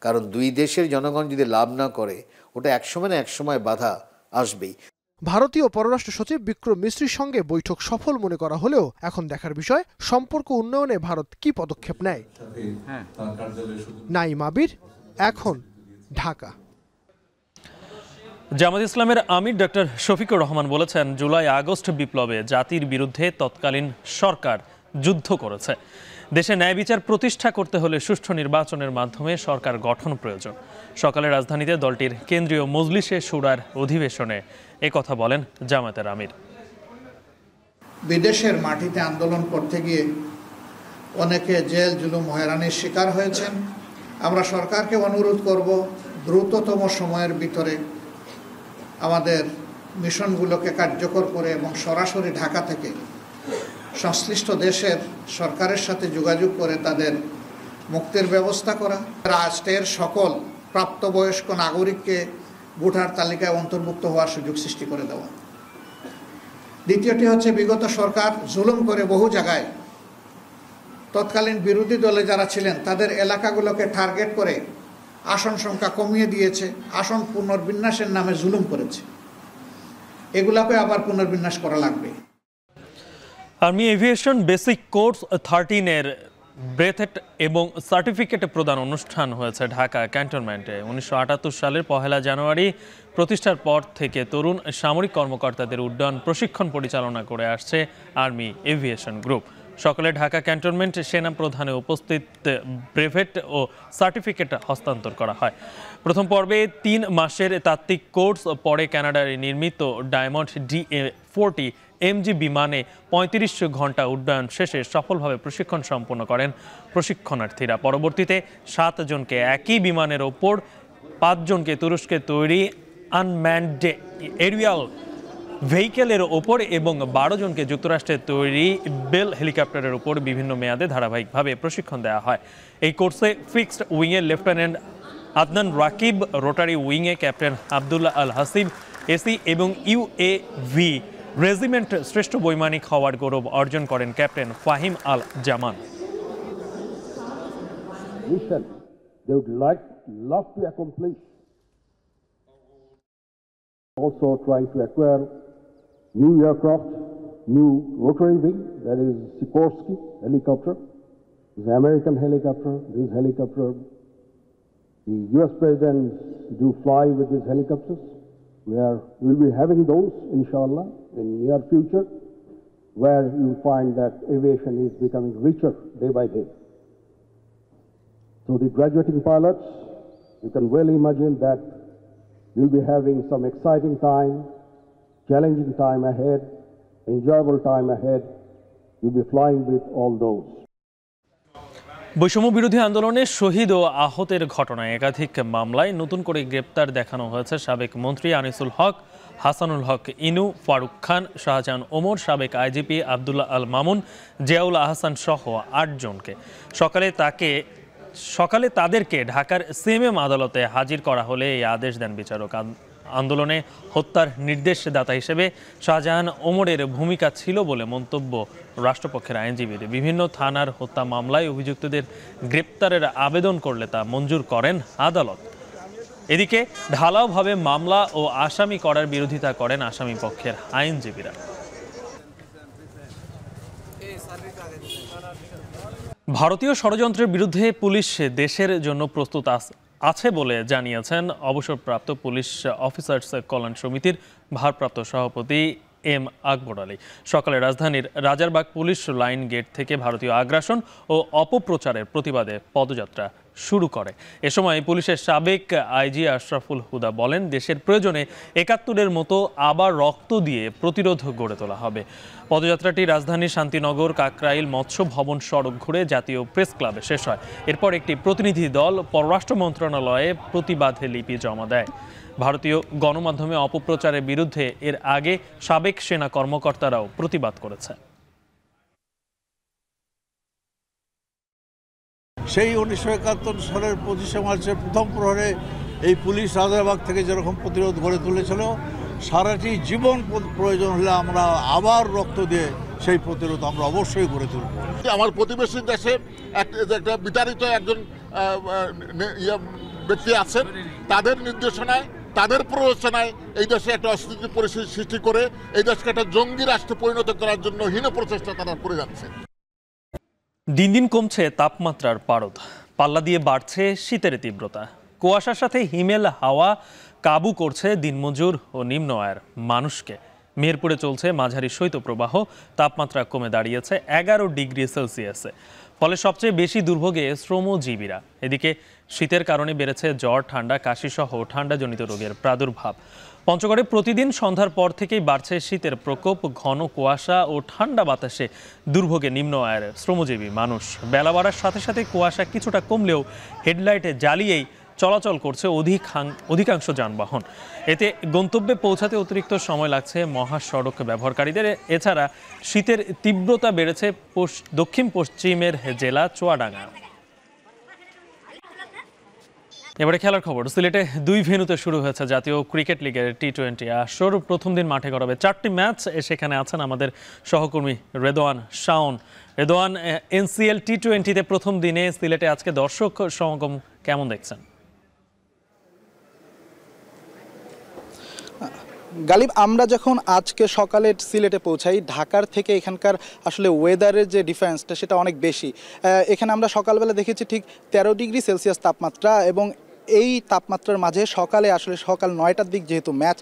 কারণ দুই দেশের জনগণ যদি লাভ না করে ওটা একসময় না একসময় বাধা আসবেই। ভারতীয় পররাষ্ট্র সচিব বিক্রম মিশ্রির সঙ্গে বৈঠক সফল মনে করা হলেও এখন দেখার বিষয় সম্পর্ক উন্নয়নে ভারত কি পদক্ষেপ নেয়। নাঈম আবির, এখন, ঢাকা। জামাত ইসলামের আমির ডক্টর শফিকুর রহমান বলেছেন, জুলাই আগস্ট বিপ্লবে জাতির বিরুদ্ধে তৎকালীন সরকার যুদ্ধ করেছে। দেশে ন্যায় বিচার প্রতিষ্ঠা করতে হলে সুষ্ঠু নির্বাচনের মাধ্যমে সরকার গঠন প্রয়োজন। সকালে রাজধানীতে দলটির কেন্দ্রীয় মজলিসে শুরার অধিবেশনে একথা বলেন জামাতের আমির। বিদেশের মাটিতে আন্দোলন করতে গিয়ে অনেকে জেল জুলুম হয়রানির শিকার হয়েছেন। আমরা সরকারকে অনুরোধ করব দ্রুততম সময়ের ভিতরে আমাদের মিশনগুলোকে কার্যকর করে এবং সরাসরি ঢাকা থেকে সংশ্লিষ্ট দেশের সরকারের সাথে যোগাযোগ করে তাদের মুক্তির ব্যবস্থা করা, রাষ্ট্রের সকল প্রাপ্তবয়স্ক নাগরিককে ভোটার তালিকায় অন্তর্ভুক্ত হওয়ার সুযোগ সৃষ্টি করে দেওয়া। দ্বিতীয়টি হচ্ছে, বিগত সরকার জুলুম করে বহু জায়গায় তৎকালীন বিরোধী দলে যারা ছিলেন তাদের এলাকাগুলোকে টার্গেট করে আসন সংখ্যা কমিয়ে দিয়েছে, আসন পুনর্বিন্যাসের নামে জুলুম করেছে। এগুলাকে আবার পুনর্বিন্যাস করা লাগবে। আর্মি এভিয়েশন বেসিক কোর্স 13-এর ব্রেথেট এবং সার্টিফিকেট প্রদান অনুষ্ঠান হয়েছে ঢাকা ক্যান্টনমেন্টে। 1978 সালের 1 জানুয়ারি প্রতিষ্ঠার পর থেকে তরুণ সামরিক কর্মকর্তাদের উড্ডয়ন প্রশিক্ষণ পরিচালনা করে আসছে আর্মি এভিয়েশন গ্রুপ। সকালে ঢাকা ক্যান্টনমেন্ট সেনা প্রধানে উপস্থিত ব্রেভেট ও সার্টিফিকেট হস্তান্তর করা হয়। প্রথম পর্বে 3 মাসের তাত্ত্বিক কোর্স, পরে কানাডার নির্মিত ডায়মন্ড DA-40 MG বিমানে 35 ঘন্টা উড্ডয়ন শেষে সফলভাবে প্রশিক্ষণ সম্পন্ন করেন প্রশিক্ষণার্থীরা। পরবর্তীতে 7 জনকে একই বিমানের ওপর, 5 জনকে তুরস্কে তৈরি আনম্যান্ড এরিয়াল ভেহিকেলের ওপর এবং 12 জনকে যুক্তরাষ্ট্রের তৈরি বেল হেলিকপ্টারের ওপর বিভিন্ন মেয়াদে ধারাবাহিকভাবে প্রশিক্ষণ দেওয়া হয়। এই কোর্সে ফিক্সড উইংয়ে লেফটেন্যান্ট আদনান রাকিব, রোটারি উইংয়ে ক্যাপ্টেন আবদুল্লাহ আল হাসিব এসি এবং UAV রেজিমেন্ট শ্রেষ্ঠ বৈমানিক হওয়ার গৌরব অর্জন করেন captain Fahim Al Zaman. Also trying to acquire new aircraft, new rotary wing, that is Sikorsky helicopter, the American helicopter, this helicopter. The US President do fly with these helicopters. We'll be having those, inshallah, in near future, where you'll find that aviation is becoming richer day by day. So the graduating pilots, you can well imagine that you'll be having some exciting time, challenging time ahead, enjoyable time ahead. You'll be flying with all those. বৈষম্য বিরোধী আন্দোলনে শহীদ ও আহতের ঘটনায় একাধিক মামলায় নতুন করে গ্রেপ্তার দেখানো হয়েছে সাবেক মন্ত্রী আনিসুল হক, হাসানুল হক ইনু, ফারুক খান, শাহজাহান ওমর, সাবেক আইজিপি আবদুল্লাহ আল মামুন, জিয়াউল আহসান সহ 8 জনকে। সকালে তাদেরকে ঢাকার সিএমএম আদালতে হাজির করা হলে এই আদেশ দেন বিচারক। আন্দোলনে হত্যার নির্দেশদাতা হিসেবে শাহজাহান ওমরের ভূমিকা ছিল বলে মন্তব্য রাষ্ট্রপক্ষের আইনজীবীর। বিভিন্ন থানার হত্যা মামলায় অভিযুক্তদের গ্রেপ্তারের আবেদন করলে তা মঞ্জুর করেন আদালত। এদিকে ঢালাওভাবে মামলা ও আসামি করার বিরোধিতা করেন আসামি পক্ষের আইনজীবীরা। ভারতীয় ষড়যন্ত্রের বিরুদ্ধে পুলিশ দেশের জন্য প্রস্তুত আছে বলে জানিয়েছেন অবসরপ্রাপ্ত পুলিশ অফিসার্স কল্যাণ সমিতির ভারপ্রাপ্ত সভাপতি এম আকবর আলী। সকালে রাজধানীর রাজারবাগ পুলিশ লাইন গেট থেকে ভারতীয় আগ্রাসন ও অপপ্রচারের প্রতিবাদে পদযাত্রা শুরু করে। এ সময় পুলিশের সাবেক আইজি আশরাফুল হুদা বলেন, দেশের প্রয়োজনে ৭১-এর মতো আবার রক্ত দিয়ে প্রতিরোধ গড়ে তোলা হবে। পদযাত্রাটি রাজধানীর শান্তিনগর, কাকরাইল, মৎস্য ভবন সড়ক ঘুরে জাতীয় প্রেস ক্লাবে শেষ হয়। এরপর একটি প্রতিনিধি দল পররাষ্ট্র মন্ত্রণালয়ে প্রতিবাদে লিপি জমা দেয়। ভারতীয় গণমাধ্যমে অপপ্রচারের বিরুদ্ধে এর আগে সাবেক সেনা কর্মকর্তারাও প্রতিবাদ করেছে। সেই 1971 সালের 25শে মার্চের প্রথম প্রহরে এই পুলিশ রাজারবাগ থেকে যেরকম প্রতিরোধ গড়ে তুলেছিল, সারাটি জীবন প্রয়োজন হলে আমরা আবার রক্ত দিয়ে সেই প্রতিরোধ আমরা অবশ্যই গড়ে তুলব। আমার প্রতিবেশী দেশে একটা বিতাড়িত একজন ব্যক্তি আছেন, তাদের নির্দেশনায়, তাদের প্ররোচনায় এই দেশে একটা অস্থিতিশীল পরিস্থিতি সৃষ্টি করে এই দেশকে একটা জঙ্গি রাষ্ট্রে পরিণত করার জন্য হীন প্রচেষ্টা তারা করে যাচ্ছে। দিন দিন কমছে তাপমাত্রার পারদ, পাল্লা দিয়ে বাড়ছে শীতের তীব্রতা। কুয়াশার সাথে হিমেল হাওয়া কাবু করছে দিনমজুর ও নিম্ন আয়ের মানুষকে। মেহেরপুরে চলছে মাঝারি শৈত্যপ্রবাহ, তাপমাত্রা কমে দাঁড়িয়েছে 11 ডিগ্রি সেলসিয়াসে। ফলে সবচেয়ে বেশি দুর্ভোগে শ্রমজীবীরা। এদিকে শীতের কারণে বেড়েছে জ্বর, ঠান্ডা, কাশিসহ ঠান্ডাজনিত রোগের প্রাদুর্ভাব। পঞ্চগড়ে প্রতিদিন সন্ধ্যার পর থেকেই বাড়ছে শীতের প্রকোপ। ঘন কুয়াশা ও ঠান্ডা বাতাসে দুর্ভোগে নিম্ন আয়ের শ্রমজীবী মানুষ। বেলা বাড়ার সাথে সাথে কুয়াশা কিছুটা কমলেও হেডলাইটে জ্বালিয়েই চলাচল করছে অধিকাংশ যানবাহন। এতে গন্তব্যে পৌঁছাতে অতিরিক্ত সময় লাগছে মহাসড়ক ব্যবহারকারীদের। এছাড়া শীতের তীব্রতা বেড়েছে দক্ষিণ পশ্চিমের জেলা চুয়াডাঙ্গা। এবারে খেলার খবর। সিলেটে 2 ভেন্যুতে শুরু হয়েছে জাতীয় ক্রিকেট লিগের টি-20 আসর। প্রথম দিন মাঠে গড়াবে 4টি ম্যাচ। সেখানে আছেন আমাদের সহকর্মী রেদওয়ান শাওন। রেদওয়ান, এনসিএল টি-20তে প্রথম দিনে সিলেটে আজকে দর্শক সমাগম কেমন দেখছেন? গালিব, আমরা যখন আজকে সকালে সিলেটে পৌঁছাই, ঢাকার থেকে এখানকার আসলে ওয়েদারের যে ডিফারেন্সটা সেটা অনেক বেশি। এখানে আমরা সকালবেলা দেখেছি ঠিক 13 ডিগ্রি সেলসিয়াস তাপমাত্রা, এবং এই তাপমাত্রার মাঝে সকালে আসলে সকাল 9টার দিক যেহেতু ম্যাচ,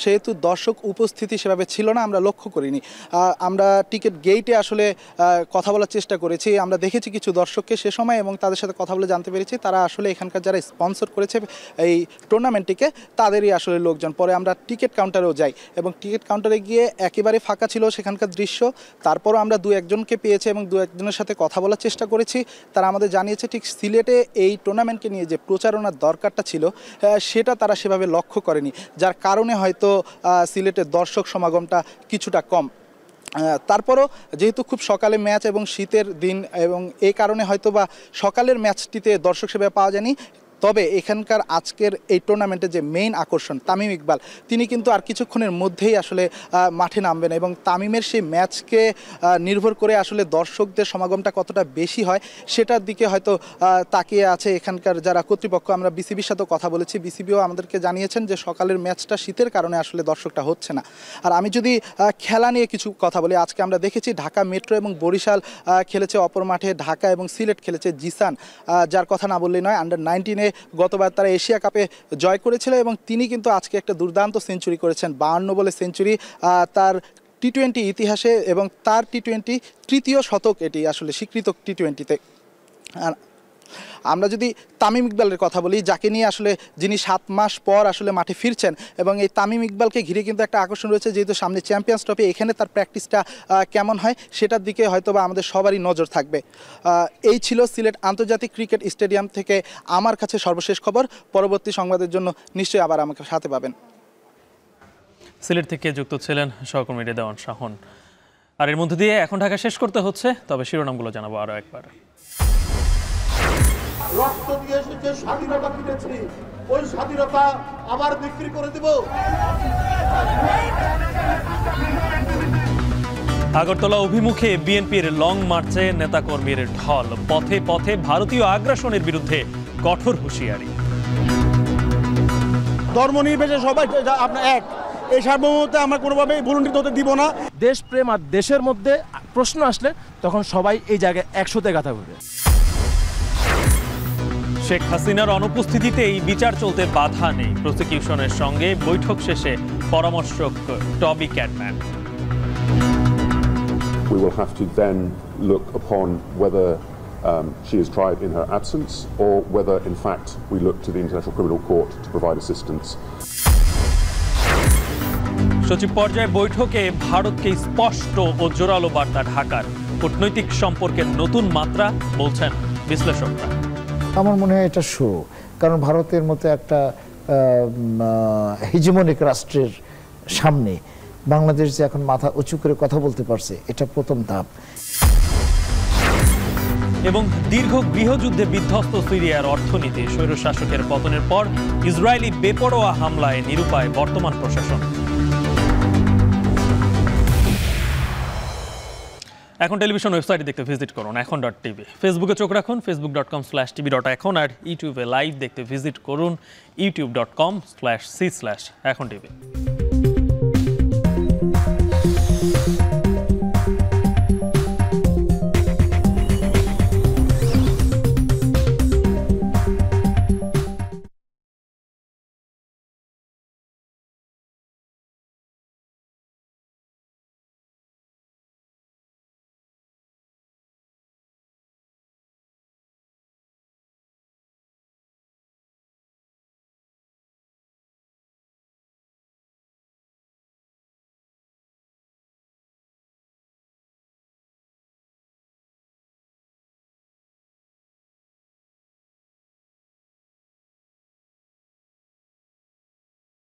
সেহেতু দর্শক উপস্থিতি সেভাবে ছিল না, আমরা লক্ষ্য করিনি। আমরা টিকিট গেইটে আসলে কথা বলার চেষ্টা করেছি, আমরা দেখেছি কিছু দর্শককে সে সময়, এবং তাদের সাথে কথা বলে জানতে পেরেছি তারা আসলে এখানকার যারা স্পন্সর করেছে এই টুর্নামেন্টটিকে তাদেরই আসলে লোকজন। পরে আমরা টিকিট কাউন্টারেও যাই, এবং টিকিট কাউন্টারে গিয়ে একেবারে ফাঁকা ছিল সেখানকার দৃশ্য। তারপরও আমরা 2-1জনকে পেয়েছি এবং 2-1জনের সাথে কথা বলার চেষ্টা করেছি। তারা আমাদের জানিয়েছে ঠিক সিলেটে এই টুর্নামেন্টকে নিয়ে যে প্রচারণার দরকারটা ছিল সেটা তারা সেভাবে লক্ষ্য করেনি, যার কারণে হয়তো সিলেটের দর্শক সমাগমটা কিছুটা কম। তারপরও যেহেতু খুব সকালে ম্যাচ এবং শীতের দিন, এবং এই কারণে হয়তো বা সকালের ম্যাচটিতে দর্শক সেভাবে পাওয়া যায়নি। তবে এখানকার আজকের এই টুর্নামেন্টের যে মেইন আকর্ষণ তামিম ইকবাল, তিনি কিন্তু আর কিছুক্ষণের মধ্যেই আসলে মাঠে নামবেন, এবং তামিমের সেই ম্যাচকে নির্ভর করে আসলে দর্শকদের সমাগমটা কতটা বেশি হয় সেটার দিকে হয়তো তাকিয়ে আছে এখানকার যারা কর্তৃপক্ষ। আমরা বিসিবির সাথেও কথা বলেছি, বিসিবিও আমাদেরকে জানিয়েছেন যে সকালের ম্যাচটা শীতের কারণে আসলে দর্শকটা হচ্ছে না। আর আমি যদি খেলা নিয়ে কিছু কথা বলি, আজকে আমরা দেখেছি ঢাকা মেট্রো এবং বরিশাল খেলেছে অপর মাঠে, ঢাকা এবং সিলেট খেলেছে জিসান, যার কথা না বললেই নয়। আন্ডার-19 গতবার তারা এশিয়া কাপে জয় করেছিল, এবং তিনি কিন্তু আজকে একটা দুর্দান্ত সেঞ্চুরি করেছেন, 52 বলে সেঞ্চুরি তার টি-20 ইতিহাসে, এবং তার টি-20 তৃতীয় শতক এটি আসলে স্বীকৃত টি-20-তে। আর আমরা যদি তামিম ইকবালের কথা বলি, যাকে নিয়ে আসলে যিনি 7 মাস পর আসলে মাঠে ফিরছেন, এবং এই তামিম ইকবালকে ঘিরে কিন্তু একটা আকর্ষণ রয়েছে, যেহেতু সামনে চ্যাম্পিয়ন্স ট্রফি, এখানে তার প্র্যাকটিসটা কেমন হয় সেটার দিকে হয়তো বা আমাদের সবারই নজর থাকবে। এই ছিল সিলেট আন্তর্জাতিক ক্রিকেট স্টেডিয়াম থেকে আমার কাছে সর্বশেষ খবর। পরবর্তী সংবাদের জন্য নিশ্চয়ই আবার আমাকে সাথে পাবেন। সিলেট থেকে যুক্ত ছিলেন সহকর্মী রেদওয়ান শাহন। আর এর মধ্যে দিয়ে এখন ঢাকা শেষ করতে হচ্ছে, তবে শিরোনামগুলো জানাবো আরও একবার। রক্ত দিয়ে যে স্বাধীনতা কিনেছি, ওই স্বাধীনতা আবার বিক্রি করে দিব। আগরতলা অভিমুখে বিএনপির লং মার্চে নেতাকর্মীর ঢল। পথে পথে ভারতীয় আগ্রাসনের বিরুদ্ধে কঠোর হুঁশিয়ারি। ধর্ম নির্বিশেষে সবাই আপনার এক, এই সার্বভৌমত্বে আমরা কোনোভাবেই ভুলুণ্ঠিত হতে দিব না। দেশপ্রেম আর দেশের মধ্যে প্রশ্ন আসলে তখন সবাই এই জায়গায় একসাথে কথা বলবে। শেখ হাসিনার অনুপস্থিতিতেই বিচার চলতে বাধা নেই। প্রসিকিউশনের সঙ্গে বৈঠক শেষে পরামর্শক টবি Catman. We will have to then look upon whether she is tried in her absence, or whether in fact we look to the International Criminal Court to provide assistance. সচিব পর্যায়ে বৈঠকে ভারতকে স্পষ্ট ও জোরালো বার্তা ঢাকার। কূটনৈতিক সম্পর্কের নতুন মাত্রা বলছেন বিশ্লেষকরা। আমার মনে হয় এটা শুরু, কারণ ভারতের মতো একটা হিজিমনিক রাষ্ট্রের সামনে বাংলাদেশ যে এখন মাথা উঁচু করে কথা বলতে পারছে, এটা প্রথম ধাপ। এবং দীর্ঘ গৃহযুদ্ধে বিধ্বস্ত সিরিয়ার অর্থনীতি। স্বৈরশাসকের পতনের পর ইসরায়েলি বেপরোয়া হামলায় নিরুপায় বর্তমান প্রশাসন। এখন টেলিভিশন ওয়েবসাইটে দেখতে ভিজিট করুন এখন.tv, ফেসবুকে চোখ রাখুন facebook.com/tv.এখন, আর ইউটিউবে লাইভ দেখতে ভিজিট করুন youtube.com/c/এখন TV।